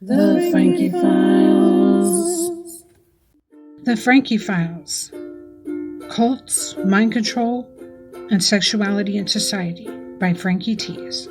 The Frankie Files. The Frankie Files. Cults, Mind Control, and Sexuality in Society by Frankie Tues.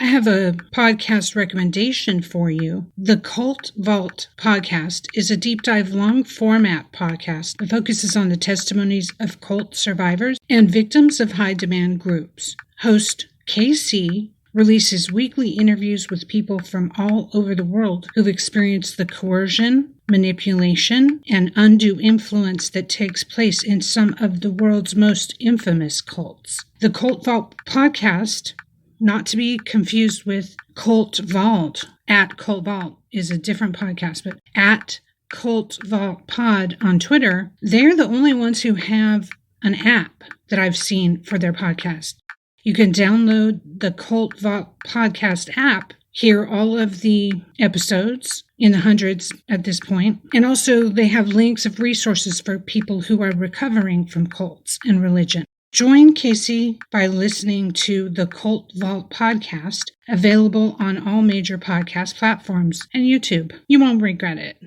I have a podcast recommendation for you. The Cult Vault podcast is a deep dive long format podcast that focuses on the testimonies of cult survivors and victims of high demand groups. Host KC releases weekly interviews with people from all over the world who've experienced the coercion, manipulation, and undue influence that takes place in some of the world's most infamous cults. The Cult Vault podcast, not to be confused with Cult Vault, at Cult Vault is a different podcast, but at Cult Vault Pod on Twitter, they're the only ones who have an app that I've seen for their podcast. You can download the Cult Vault podcast app, hear all of the episodes in the hundreds at this point, and also they have links of resources for people who are recovering from cults and religion. Join Casey by listening to the Cult Vault podcast, available on all major podcast platforms and YouTube. You won't regret it.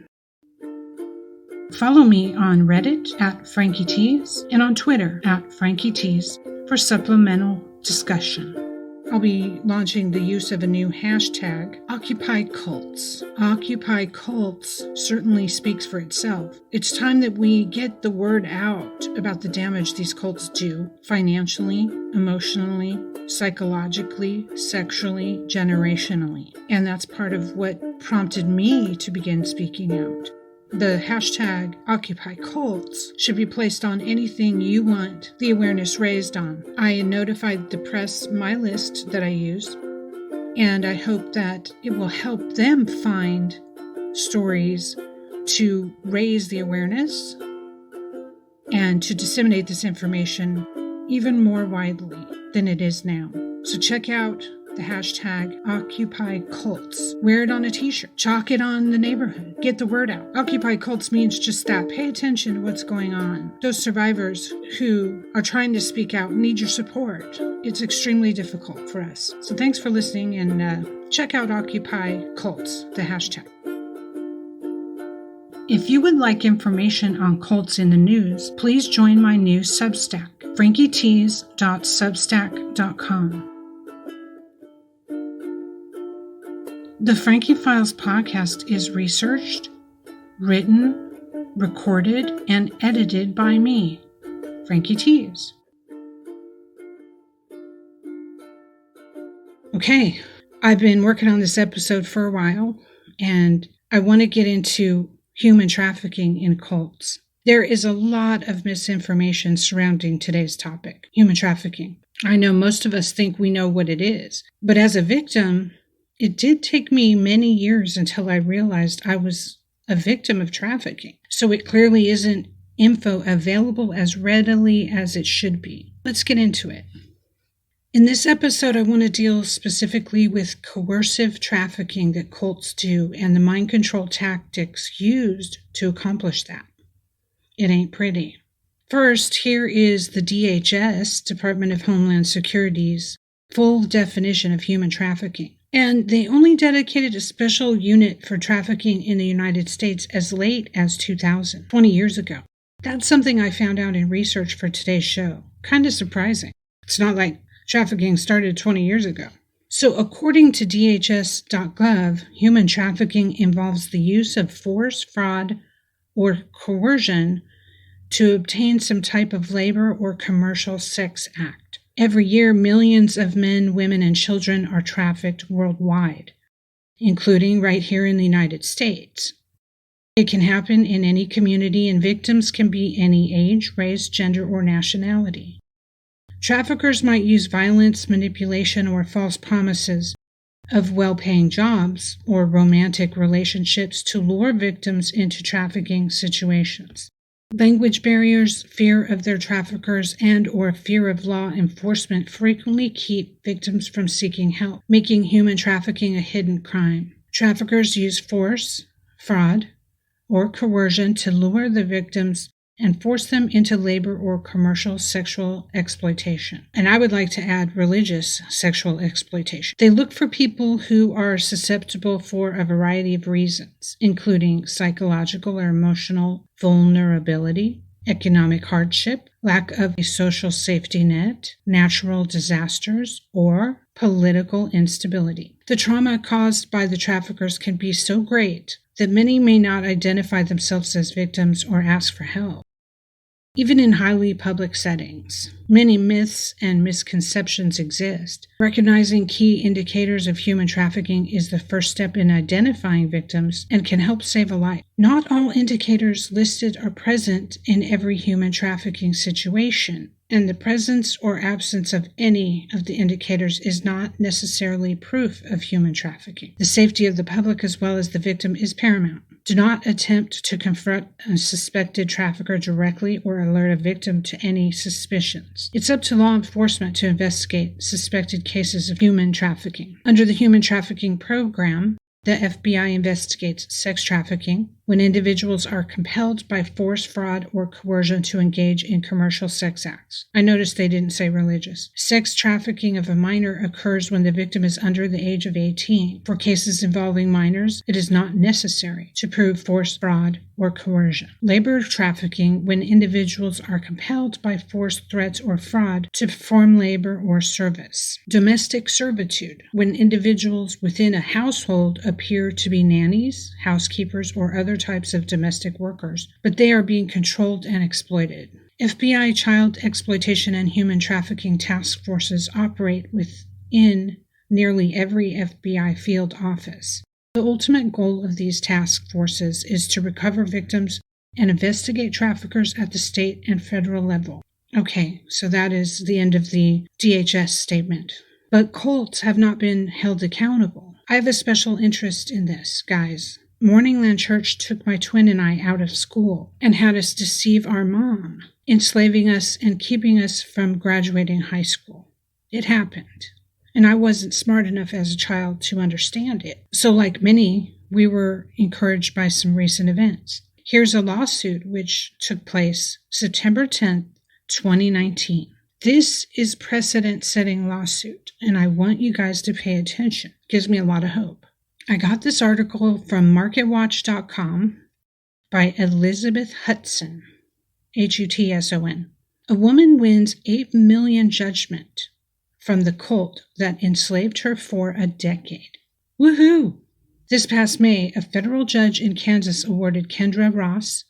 Follow me on Reddit at Frankie Tues and on Twitter at Frankie Tues for supplemental discussion. I'll be launching the use of a new hashtag, occupycults. Occupycults certainly speaks for itself. It's time that we get the word out about the damage these cults do financially, emotionally, psychologically, sexually, generationally. And that's part of what prompted me to begin speaking out. The hashtag occupycults should be placed on anything you want the awareness raised on. I notified the press my list that I use, and I hope that it will help them find stories to raise the awareness and to disseminate this information even more widely than it is now. So check out the hashtag occupycults. Wear it on a t-shirt. Chalk it on the neighborhood. Get the word out. Occupy cults means just that. Pay attention to what's going on. Those survivors who are trying to speak out need your support. It's extremely difficult for us. So thanks for listening, and check out Occupy Cults, the hashtag. If you would like information on cults in the news, please join my new Substack, frankietees.substack.com. The Frankie Files podcast is researched, written, recorded, and edited by me, Frankie Tues. Okay, I've been working on this episode for a while, and I want to get into human trafficking in cults. There is a lot of misinformation surrounding today's topic, human trafficking. I know most of us think we know what it is, but as a victim, it did take me many years until I realized I was a victim of trafficking. So it clearly isn't info available as readily as it should be. Let's get into it. In this episode, I want to deal specifically with coercive trafficking that cults do and the mind control tactics used to accomplish that. It ain't pretty. First, here is the DHS, Department of Homeland Security's full definition of human trafficking. And they only dedicated a special unit for trafficking in the United States as late as 2000, 20 years ago. That's something I found out in research for today's show. Kind of surprising. It's not like trafficking started 20 years ago. So according to DHS.gov, human trafficking involves the use of force, fraud, or coercion to obtain some type of labor or commercial sex act. Every year, millions of men, women, and children are trafficked worldwide, including right here in the United States. It can happen in any community, and victims can be any age, race, gender, or nationality. Traffickers might use violence, manipulation, or false promises of well-paying jobs or romantic relationships to lure victims into trafficking situations. Language barriers, fear of their traffickers, and/or fear of law enforcement frequently keep victims from seeking help, making human trafficking a hidden crime. Traffickers use force, fraud, or coercion to lure the victims and force them into labor or commercial sexual exploitation. And I would like to add religious sexual exploitation. They look for people who are susceptible for a variety of reasons, including psychological or emotional vulnerability, economic hardship, lack of a social safety net, natural disasters, or political instability. The trauma caused by the traffickers can be so great that many may not identify themselves as victims or ask for help. Even in highly public settings, many myths and misconceptions exist. Recognizing key indicators of human trafficking is the first step in identifying victims and can help save a life. Not all indicators listed are present in every human trafficking situation, and the presence or absence of any of the indicators is not necessarily proof of human trafficking. The safety of the public as well as the victim is paramount. Do not attempt to confront a suspected trafficker directly or alert a victim to any suspicions. It's up to law enforcement to investigate suspected cases of human trafficking. Under the Human Trafficking Program, the FBI investigates sex trafficking when individuals are compelled by force, fraud, or coercion to engage in commercial sex acts. I noticed they didn't say religious. Sex trafficking of a minor occurs when the victim is under the age of 18. For cases involving minors, it is not necessary to prove force, fraud, or coercion. Labor trafficking when individuals are compelled by force, threats, or fraud to perform labor or service. Domestic servitude when individuals within a household appear to be nannies, housekeepers, or other types of domestic workers, but they are being controlled and exploited. FBI child exploitation and human trafficking task forces operate within nearly every FBI field office. The ultimate goal of these task forces is to recover victims and investigate traffickers at the state and federal level. Okay, so that is the end of the DHS statement. But cults have not been held accountable. I have a special interest in this, guys. Morningland Church took my twin and I out of school and had us deceive our mom, enslaving us and keeping us from graduating high school. It happened, and I wasn't smart enough as a child to understand it. So like many, we were encouraged by some recent events. Here's a lawsuit which took place September 10th, 2019. This is precedent-setting lawsuit, and I want you guys to pay attention. It gives me a lot of hope. I got this article from MarketWatch.com by Elizabeth Hudson, Hutson. A woman wins $8 million judgment from the cult that enslaved her for a decade. Woohoo! This past May, a federal judge in Kansas awarded Kendra Ross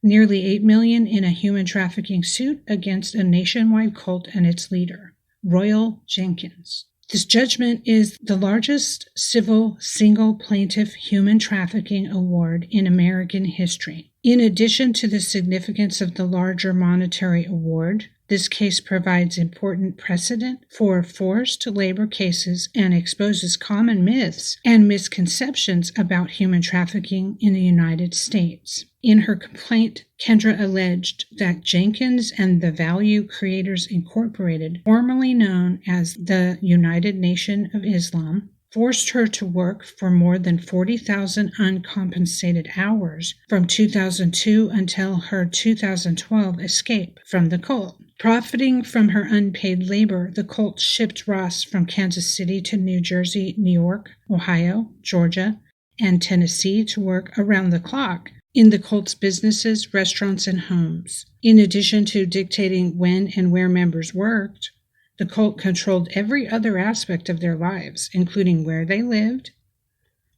nearly $8 million in a human trafficking suit against a nationwide cult and its leader, Royal Jenkins. This judgment is the largest civil single plaintiff human trafficking award in American history. In addition to the significance of the larger monetary award, this case provides important precedent for forced labor cases and exposes common myths and misconceptions about human trafficking in the United States. In her complaint, Kendra alleged that Jenkins and the Value Creators Incorporated, formerly known as the United Nation of Islam, forced her to work for more than 40,000 uncompensated hours from 2002 until her 2012 escape from the cult. Profiting from her unpaid labor, the cult shipped Ross from Kansas City to New Jersey, New York, Ohio, Georgia, and Tennessee to work around the clock in the cult's businesses, restaurants, and homes. In addition to dictating when and where members worked, the cult controlled every other aspect of their lives, including where they lived,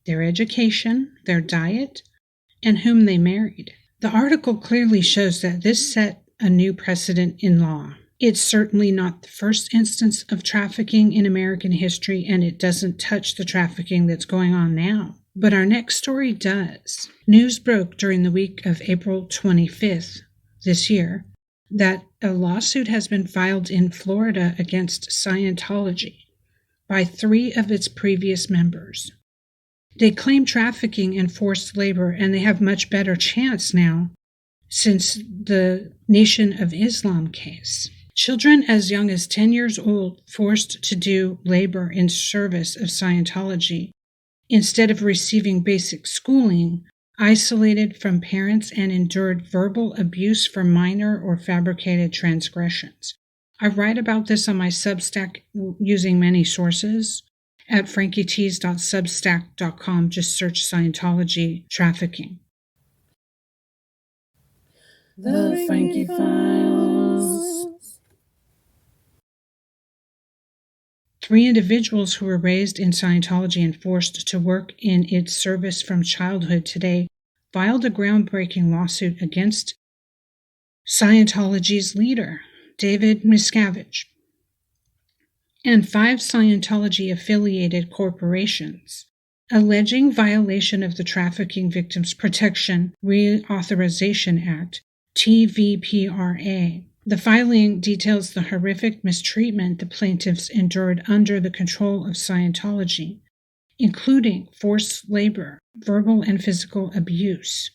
their education, their diet, and whom they married. The article clearly shows that this set a new precedent in law. It's certainly not the first instance of trafficking in American history, and it doesn't touch the trafficking that's going on now. But our next story does. News broke during the week of April 25th this year that a lawsuit has been filed in Florida against Scientology by 3 of its previous members. They claim trafficking and forced labor, and they have much better chance now since the Nation of Islam case. Children as young as 10 years old forced to do labor in service of Scientology instead of receiving basic schooling isolated from parents, and endured verbal abuse for minor or fabricated transgressions. I write about this on my Substack using many sources at frankietees.substack.com. Just search Scientology trafficking. The Frankie Files. 3 individuals who were raised in Scientology and forced to work in its service from childhood today filed a groundbreaking lawsuit against Scientology's leader, David Miscavige, and 5 Scientology-affiliated corporations, alleging violation of the Trafficking Victims Protection Reauthorization Act, TVPRA. The filing details the horrific mistreatment the plaintiffs endured under the control of Scientology, including forced labor, verbal and physical abuse,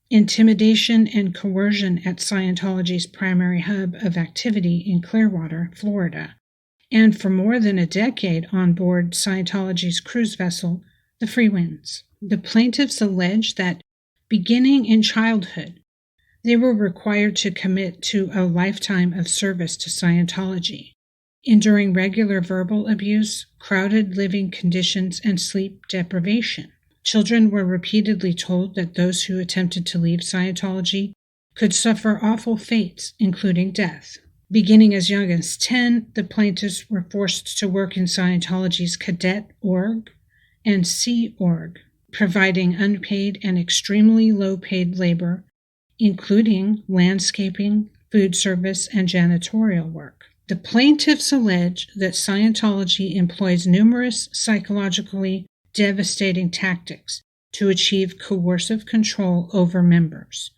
intimidation and coercion at Scientology's primary hub of activity in Clearwater, Florida, and for more than a decade on board Scientology's cruise vessel, the Freewinds. The plaintiffs allege that, beginning in childhood, they were required to commit to a lifetime of service to Scientology, enduring regular verbal abuse, crowded living conditions, and sleep deprivation. Children were repeatedly told that those who attempted to leave Scientology could suffer awful fates, including death. Beginning as young as 10, the plaintiffs were forced to work in Scientology's Cadet Org and Sea Org, providing unpaid and extremely low-paid labor, including landscaping, food service, and janitorial work. The plaintiffs allege that Scientology employs numerous psychologically devastating tactics to achieve coercive control over members,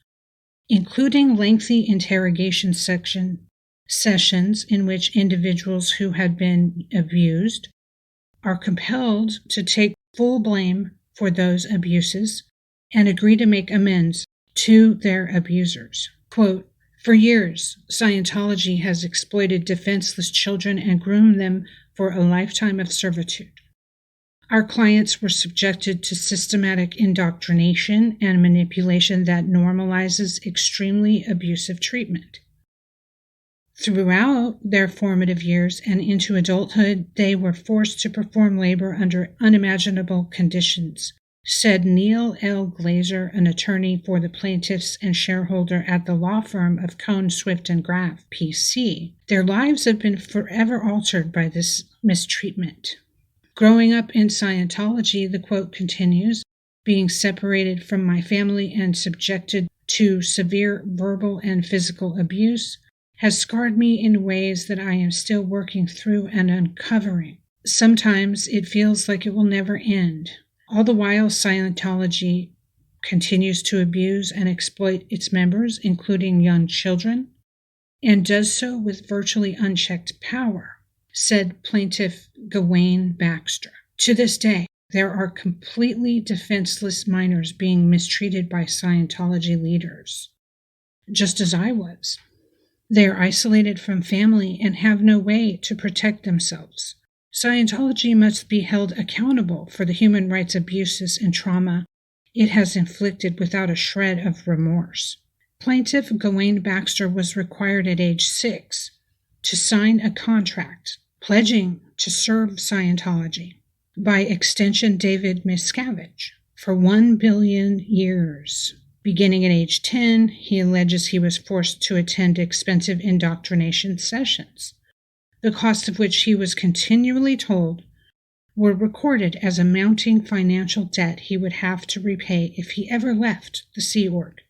including lengthy interrogation sessions in which individuals who had been abused are compelled to take full blame for those abuses and agree to make amends to their abusers. Quote, "For years, Scientology has exploited defenseless children and groomed them for a lifetime of servitude. Our clients were subjected to systematic indoctrination and manipulation that normalizes extremely abusive treatment. Throughout their formative years and into adulthood, they were forced to perform labor under unimaginable conditions," said Neil L. Glazer, an attorney for the plaintiffs and shareholder at the law firm of Cohn, Swift & Graff, P.C. Their lives have been forever altered by this mistreatment. Growing up in Scientology, the quote continues, "being separated from my family and subjected to severe verbal and physical abuse has scarred me in ways that I am still working through and uncovering. Sometimes it feels like it will never end. All the while, Scientology continues to abuse and exploit its members, including young children, and does so with virtually unchecked power," said plaintiff Gawain Baxter. To this day, there are completely defenseless minors being mistreated by Scientology leaders, just as I was. They are isolated from family and have no way to protect themselves. Scientology must be held accountable for the human rights abuses and trauma it has inflicted without a shred of remorse. Plaintiff Gawain Baxter was required at age 6 to sign a contract pledging to serve Scientology, by extension David Miscavige, for 1 billion years. Beginning at age 10, he alleges he was forced to attend expensive indoctrination sessions, the cost of which he was continually told were recorded as a mounting financial debt he would have to repay if he ever left the Sea Org.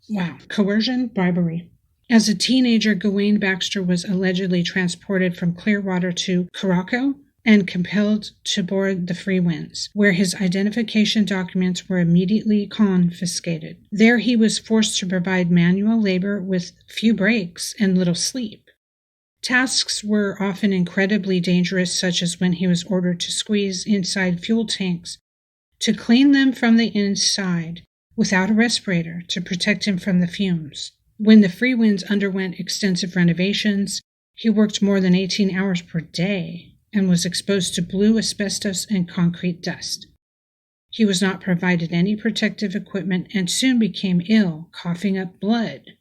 Wow. Coercion, bribery. As a teenager, Gawain Baxter was allegedly transported from Clearwater to Curaçao and compelled to board the Freewinds, where his identification documents were immediately confiscated. There he was forced to provide manual labor with few breaks and little sleep. Tasks were often incredibly dangerous, such as when he was ordered to squeeze inside fuel tanks to clean them from the inside without a respirator to protect him from the fumes. When the Freewinds underwent extensive renovations, he worked more than 18 hours per day and was exposed to blue asbestos and concrete dust. He was not provided any protective equipment and soon became ill, coughing up blood.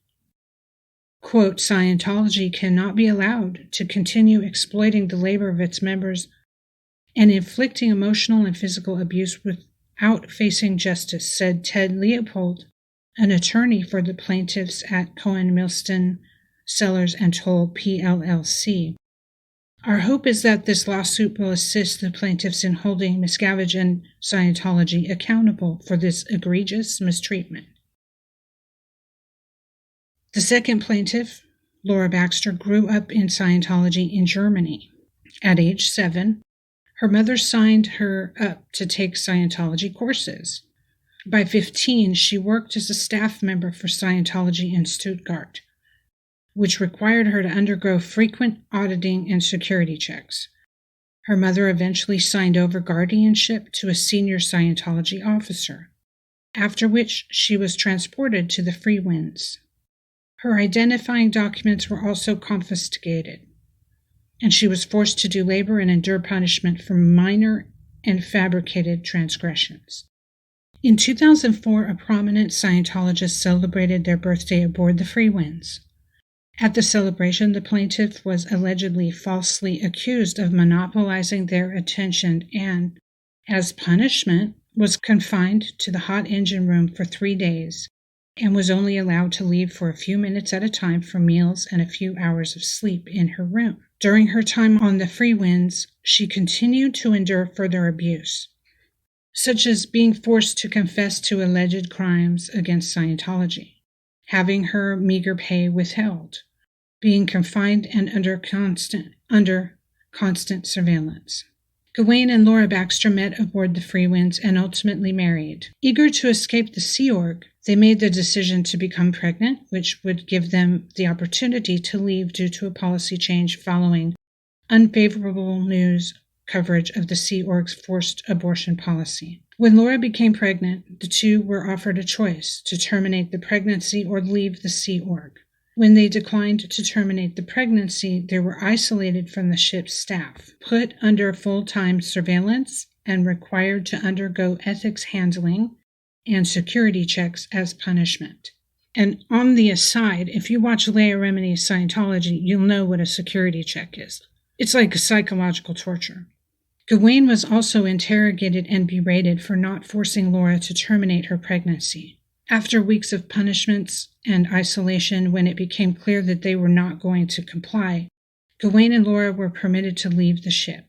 Quote, Scientology cannot be allowed to continue exploiting the labor of its members and inflicting emotional and physical abuse without facing justice, said Ted Leopold, an attorney for the plaintiffs at Cohen Milston Sellers and Toll PLLC. Our hope is that this lawsuit will assist the plaintiffs in holding Miscavige and Scientology accountable for this egregious mistreatment. The second plaintiff, Laura Baxter, grew up in Scientology in Germany. At age 7, her mother signed her up to take Scientology courses. By 15, she worked as a staff member for Scientology in Stuttgart, which required her to undergo frequent auditing and security checks. Her mother eventually signed over guardianship to a senior Scientology officer, after which she was transported to the Free Winds. Her identifying documents were also confiscated, and she was forced to do labor and endure punishment for minor and fabricated transgressions. In 2004, a prominent Scientologist celebrated their birthday aboard the Free Winds. At the celebration, the plaintiff was allegedly falsely accused of monopolizing their attention and, as punishment, was confined to the hot engine room for 3 days and was only allowed to leave for a few minutes at a time for meals and a few hours of sleep in her room. During her time on the Free Winds, she continued to endure further abuse, such as being forced to confess to alleged crimes against Scientology, having her meager pay withheld, being confined and under constant surveillance. Gawain and Laura Baxter met aboard the Free Winds and ultimately married. Eager to escape the Sea Org, they made the decision to become pregnant, which would give them the opportunity to leave due to a policy change following unfavorable news coverage of the Sea Org's forced abortion policy. When Laura became pregnant, the two were offered a choice to terminate the pregnancy or leave the Sea Org. When they declined to terminate the pregnancy, they were isolated from the ship's staff, put under full-time surveillance, and required to undergo ethics handling and security checks as punishment. And on the aside, if you watch Leah Remini's Scientology, you'll know what a security check is. It's like psychological torture. Gawain was also interrogated and berated for not forcing Laura to terminate her pregnancy. After weeks of punishments and isolation, when it became clear that they were not going to comply, Gawain and Laura were permitted to leave the ship.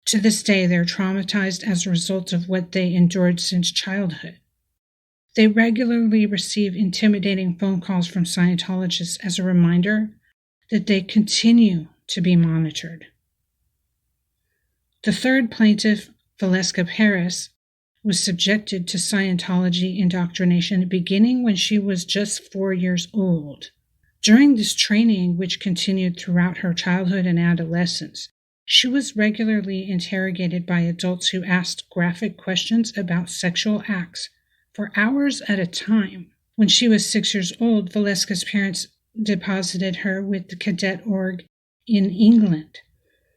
To this day, they are traumatized as a result of what they endured since childhood. They regularly receive intimidating phone calls from Scientologists as a reminder that they continue to be monitored. The third plaintiff, Valeska Paris, was subjected to Scientology indoctrination beginning when she was just 4 years old. During this training, which continued throughout her childhood and adolescence, she was regularly interrogated by adults who asked graphic questions about sexual acts for hours at a time. When she was 6 years old, Valeska's parents deposited her with the Cadet Org in England,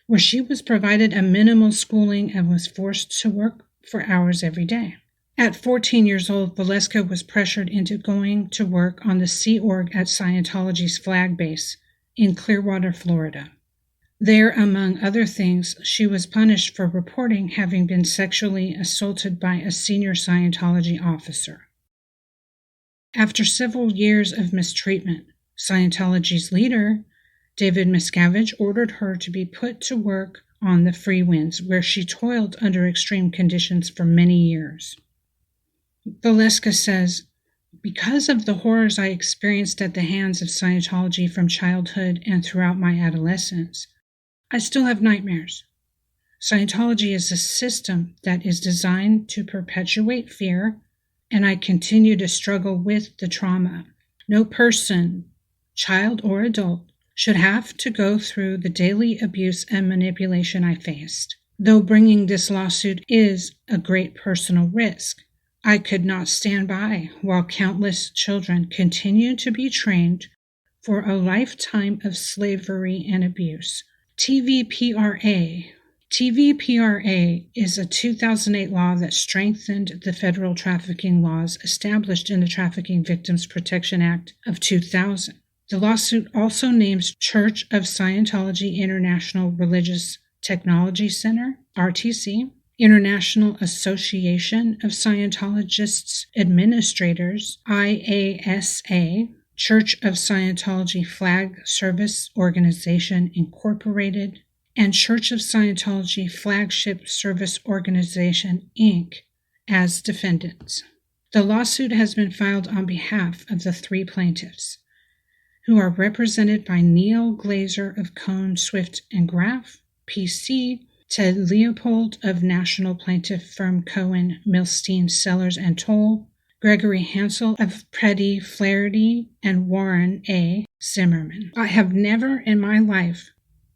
where she was provided a minimal schooling and was forced to work for hours every day. At 14 years old, Valeska was pressured into going to work on the Sea Org at Scientology's flag base in Clearwater, Florida. There, among other things, she was punished for reporting having been sexually assaulted by a senior Scientology officer. After several years of mistreatment, Scientology's leader, David Miscavige, ordered her to be put to work on the Free Winds, where she toiled under extreme conditions for many years. Valeska says, "Because of the horrors I experienced at the hands of Scientology from childhood and throughout my adolescence, I still have nightmares. Scientology is a system that is designed to perpetuate fear, and I continue to struggle with the trauma. No person, child or adult, should have to go through the daily abuse and manipulation I faced. Though bringing this lawsuit is a great personal risk, I could not stand by while countless children continue to be trained for a lifetime of slavery and abuse." TVPRA TVPRA is a 2008 law that strengthened the federal trafficking laws established in the Trafficking Victims Protection Act of 2000. The lawsuit also names Church of Scientology International Religious Technology Center, RTC, International Association of Scientologists Administrators, IASA, Church of Scientology Flag Service Organization, Incorporated, and Church of Scientology Flagship Service Organization, Inc., as defendants. The lawsuit has been filed on behalf of the three plaintiffs, who are represented by Neil Glazer of Cohn, Swift & Graff, PC, Ted Leopold of national plaintiff firm Cohen, Milstein, Sellers & Toll, Gregory Hansel of Preddy, Flaherty, and Warren A. Zimmerman. I have never in my life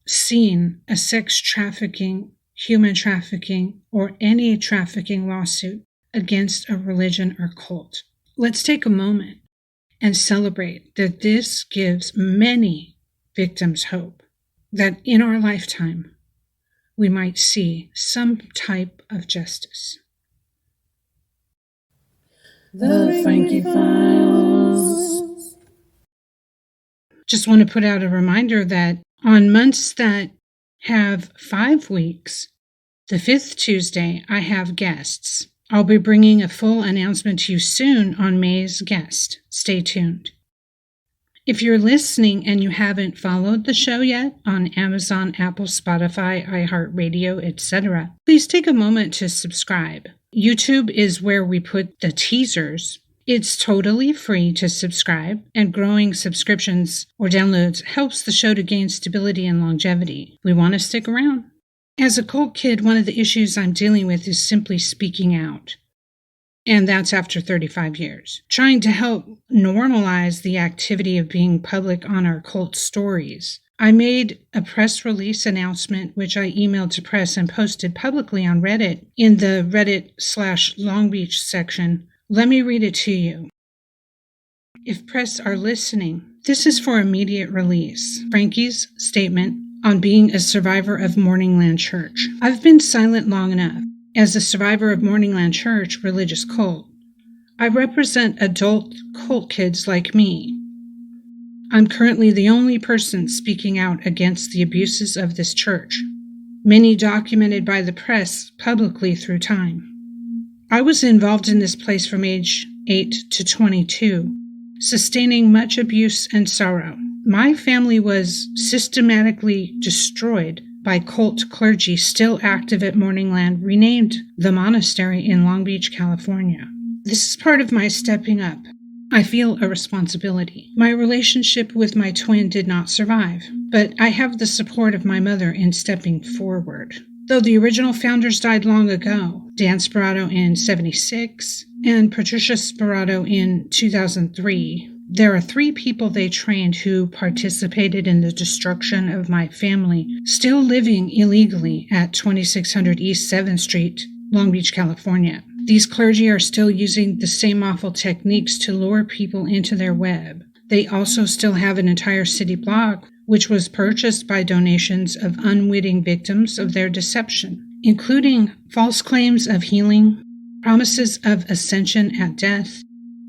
seen a sex trafficking, human trafficking, or any trafficking lawsuit against a religion or cult. Let's take a moment and celebrate that this gives many victims hope that in our lifetime we might see some type of justice. The Frankie Files. Just want to put out a reminder that on months that have 5 weeks, the 5th Tuesday, I have guests. I'll be bringing a full announcement to you soon on May's guest. Stay tuned. If you're listening and you haven't followed the show yet on Amazon, Apple, Spotify, iHeartRadio, etc., please take a moment to subscribe. YouTube is where we put the teasers. It's totally free to subscribe, and growing subscriptions or downloads helps the show to gain stability and longevity. We want to stick around. As a cult kid, one of the issues I'm dealing with is simply speaking out. And that's after 35 years. Trying to help normalize the activity of being public on our cult stories. I made a press release announcement, which I emailed to press and posted publicly on Reddit in the Reddit/Long Beach section. Let me read it to you. If press are listening, this is for immediate release. Frankie's statement on being a survivor of Morningland Church. I've been silent long enough. As a survivor of Morningland Church religious cult, I represent adult cult kids like me. I'm currently the only person speaking out against the abuses of this church, many documented by the press publicly through time. I was involved in this place from age 8 to 22, sustaining much abuse and sorrow. My family was systematically destroyed by cult clergy still active at Morningland, renamed the monastery in Long Beach, California. This is part of my stepping up. I feel a responsibility. My relationship with my twin did not survive, but I have the support of my mother in stepping forward. Though the original founders died long ago, Dan Sperato in 1976 and Patricia Sperato in 2003, there are 3 people they trained who participated in the destruction of my family, still living illegally at 2600 East 7th Street, Long Beach, California. These clergy are still using the same awful techniques to lure people into their web. They also still have an entire city block, which was purchased by donations of unwitting victims of their deception, including false claims of healing, promises of ascension at death,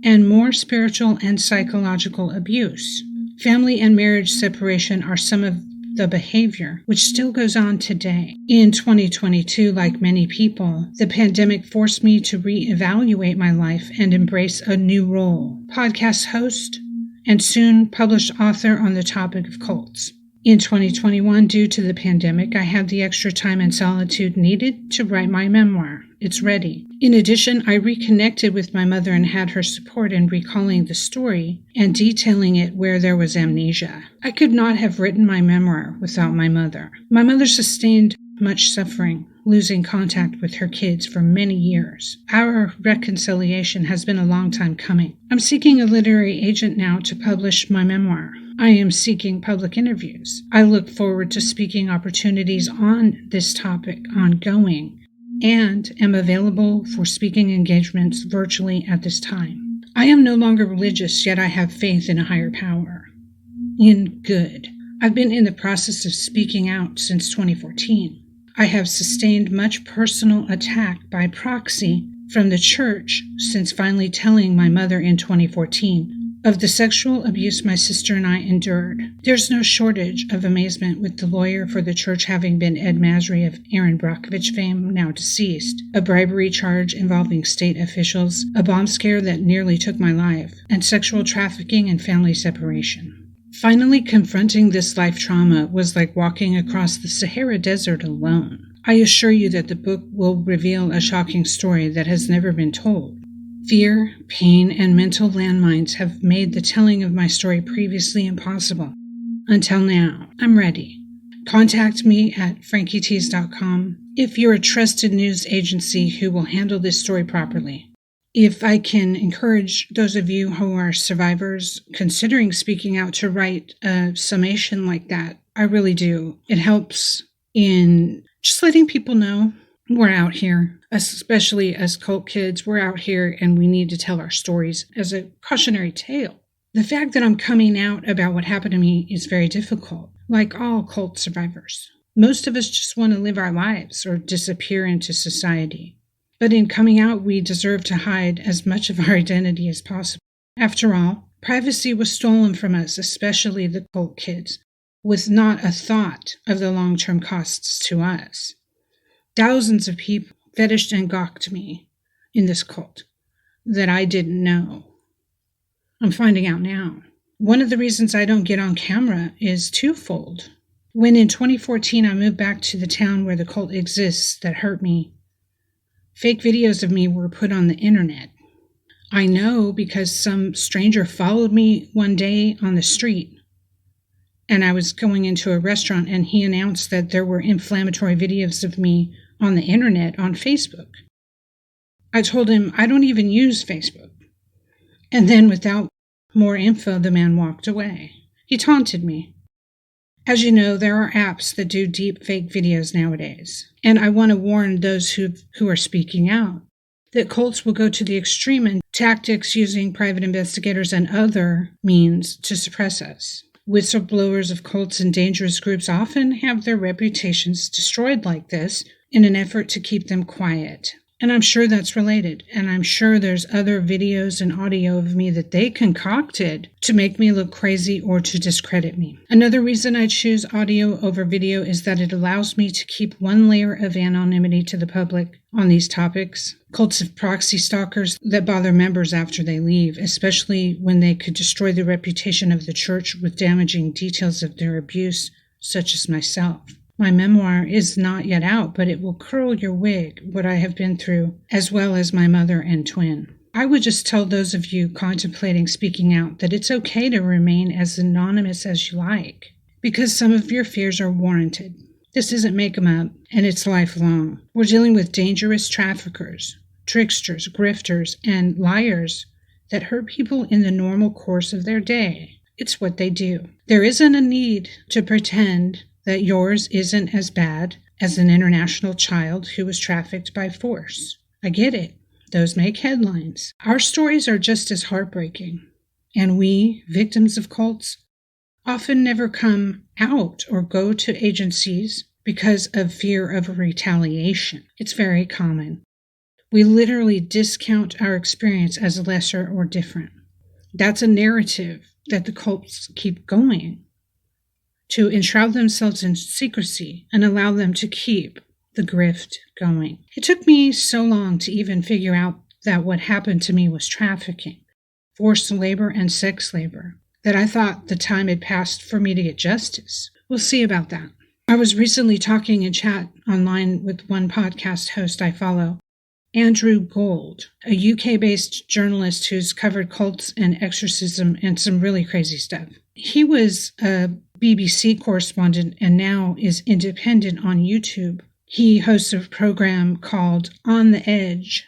and more spiritual and psychological abuse. Family and marriage separation are some of the behavior which still goes on today. In 2022, like many people, the pandemic forced me to reevaluate my life and embrace a new role: podcast host and soon published author on the topic of cults. In 2021, due to the pandemic, I had the extra time and solitude needed to write my memoir. It's ready. In addition, I reconnected with my mother and had her support in recalling the story and detailing it where there was amnesia. I could not have written my memoir without my mother. My mother sustained much suffering, losing contact with her kids for many years. Our reconciliation has been a long time coming. I'm seeking a literary agent now to publish my memoir. I am seeking public interviews. I look forward to speaking opportunities on this topic ongoing and am available for speaking engagements virtually at this time. I am no longer religious, yet I have faith in a higher power, in good. I've been in the process of speaking out since 2014. I have sustained much personal attack by proxy from the church since finally telling my mother in 2014 of the sexual abuse my sister and I endured. There's no shortage of amazement with the lawyer for the church having been Ed Masry of Aaron Brockovich fame, now deceased, a bribery charge involving state officials, a bomb scare that nearly took my life, and sexual trafficking and family separation. Finally confronting this life trauma was like walking across the Sahara Desert alone. I assure you that the book will reveal a shocking story that has never been told. Fear, pain, and mental landmines have made the telling of my story previously impossible. Until now, I'm ready. Contact me at frankietees.com if you're a trusted news agency who will handle this story properly. If I can encourage those of you who are survivors considering speaking out to write a summation like that, I really do. It helps in just letting people know we're out here, especially as cult kids. We're out here and we need to tell our stories as a cautionary tale. The fact that I'm coming out about what happened to me is very difficult, like all cult survivors. Most of us just want to live our lives or disappear into society. But in coming out, we deserve to hide as much of our identity as possible. After all, privacy was stolen from us, especially the cult kids, with not a thought of the long-term costs to us. Thousands of people fetished and gawked me in this cult that I didn't know. I'm finding out now. One of the reasons I don't get on camera is twofold. When in 2014 I moved back to the town where the cult exists that hurt me, fake videos of me were put on the internet. I know because some stranger followed me one day on the street, and I was going into a restaurant, and he announced that there were inflammatory videos of me on the internet on Facebook. I told him I don't even use Facebook. And then without more info, the man walked away. He taunted me. As you know, there are apps that do deep fake videos nowadays. And I want to warn those who are speaking out that cults will go to the extreme in tactics using private investigators and other means to suppress us. Whistleblowers of cults and dangerous groups often have their reputations destroyed like this in an effort to keep them quiet. And I'm sure that's related. And I'm sure there's other videos and audio of me that they concocted to make me look crazy or to discredit me. Another reason I choose audio over video is that it allows me to keep one layer of anonymity to the public on these topics. Cults of proxy stalkers that bother members after they leave, especially when they could destroy the reputation of the church with damaging details of their abuse, such as myself. My memoir is not yet out, but it will curl your wig, what I have been through, as well as my mother and twin. I would just tell those of you contemplating speaking out that it's okay to remain as anonymous as you like, because some of your fears are warranted. This isn't make-em-up, and it's lifelong. We're dealing with dangerous traffickers, tricksters, grifters, and liars that hurt people in the normal course of their day. It's what they do. There isn't a need to pretend that yours isn't as bad as an international child who was trafficked by force. I get it. Those make headlines. Our stories are just as heartbreaking. And we, victims of cults, often never come out or go to agencies because of fear of retaliation. It's very common. We literally discount our experience as lesser or different. That's a narrative that the cults keep going to enshroud themselves in secrecy and allow them to keep the grift going. It took me so long to even figure out that what happened to me was trafficking, forced labor, and sex labor, that I thought the time had passed for me to get justice. We'll see about that. I was recently talking in chat online with one podcast host I follow, Andrew Gold, a UK-based journalist who's covered cults and exorcism and some really crazy stuff. He was a BBC correspondent and now is independent on YouTube. He hosts a program called On the Edge.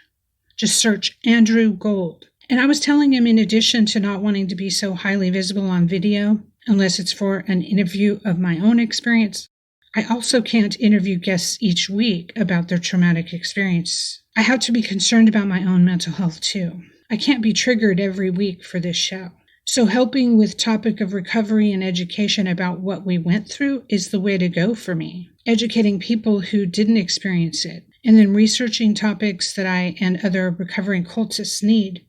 Just search Andrew Gold. And I was telling him, in addition to not wanting to be so highly visible on video, unless it's for an interview of my own experience, I also can't interview guests each week about their traumatic experience. I have to be concerned about my own mental health too. I can't be triggered every week for this show. So helping with topic of recovery and education about what we went through is the way to go for me. Educating people who didn't experience it, and then researching topics that I and other recovering cultists need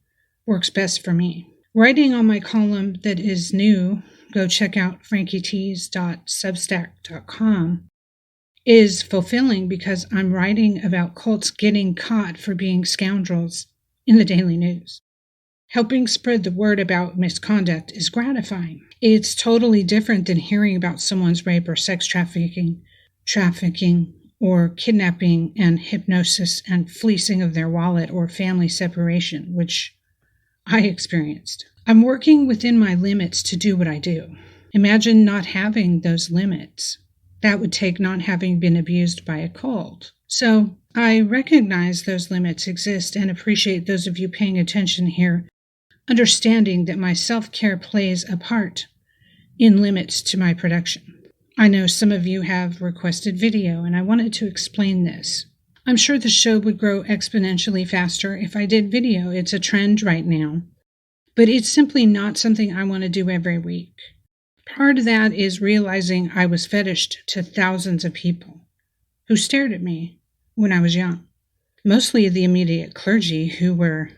works best for me. Writing on my column that is new, go check out frankietees.substack.com, is fulfilling because I'm writing about cults getting caught for being scoundrels in the daily news. Helping spread the word about misconduct is gratifying. It's totally different than hearing about someone's rape or sex trafficking, or kidnapping and hypnosis and fleecing of their wallet or family separation, which I experienced. I'm working within my limits to do what I do. Imagine not having those limits. That would take not having been abused by a cult. So I recognize those limits exist and appreciate those of you paying attention here, understanding that my self-care plays a part in limits to my production. I know some of you have requested video, and I wanted to explain this. I'm sure the show would grow exponentially faster if I did video. It's a trend right now, but it's simply not something I want to do every week. Part of that is realizing I was fetished to thousands of people who stared at me when I was young, mostly the immediate clergy who were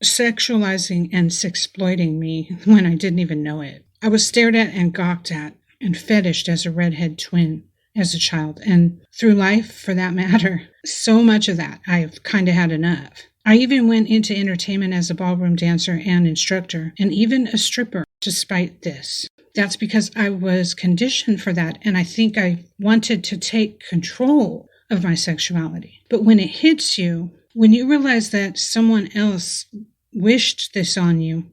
sexualizing and sexploiting me when I didn't even know it. I was stared at and gawked at and fetished as a redhead twin as a child, and through life, for that matter. So much of that, I've kind of had enough. I even went into entertainment as a ballroom dancer and instructor, and even a stripper, despite this. That's because I was conditioned for that, and I think I wanted to take control of my sexuality. But when it hits you, when you realize that someone else wished this on you,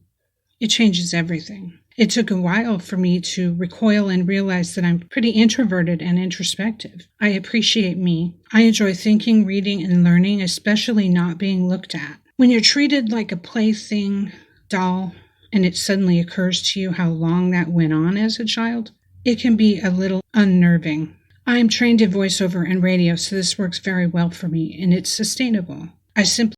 it changes everything. It took a while for me to recoil and realize that I'm pretty introverted and introspective. I appreciate me. I enjoy thinking, reading, and learning, especially not being looked at. When you're treated like a plaything doll, and it suddenly occurs to you how long that went on as a child, it can be a little unnerving. I'm trained in voiceover and radio, so this works very well for me, and it's sustainable. I simply